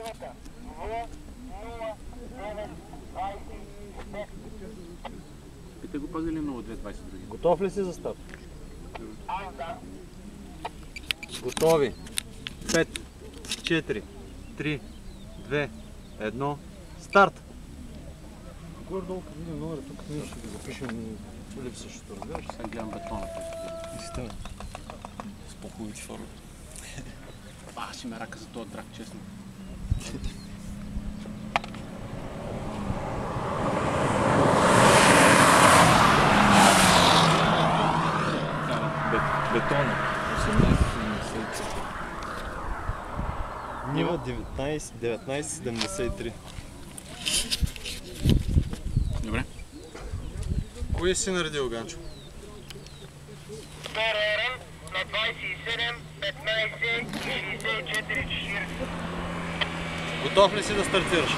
минута. В09:25. Питай го пак дали е 0220 други. Готов ли си за старт? Да. Готови. 5, 4, 3, 2, 1. Старт! Горе-долу, като видим номера, тук ние ще ги запишем липсващото, разбираш? Сега гледам бетона. Истина. С по-хубавите форми. Ще ме рака за този драк, честно. Бетона. 18,73. Нива 19,73. Добре. Кое си наредил, Ганчо? Втора рън на 27, 15 и 64, 40. Готов ли си да стартираш?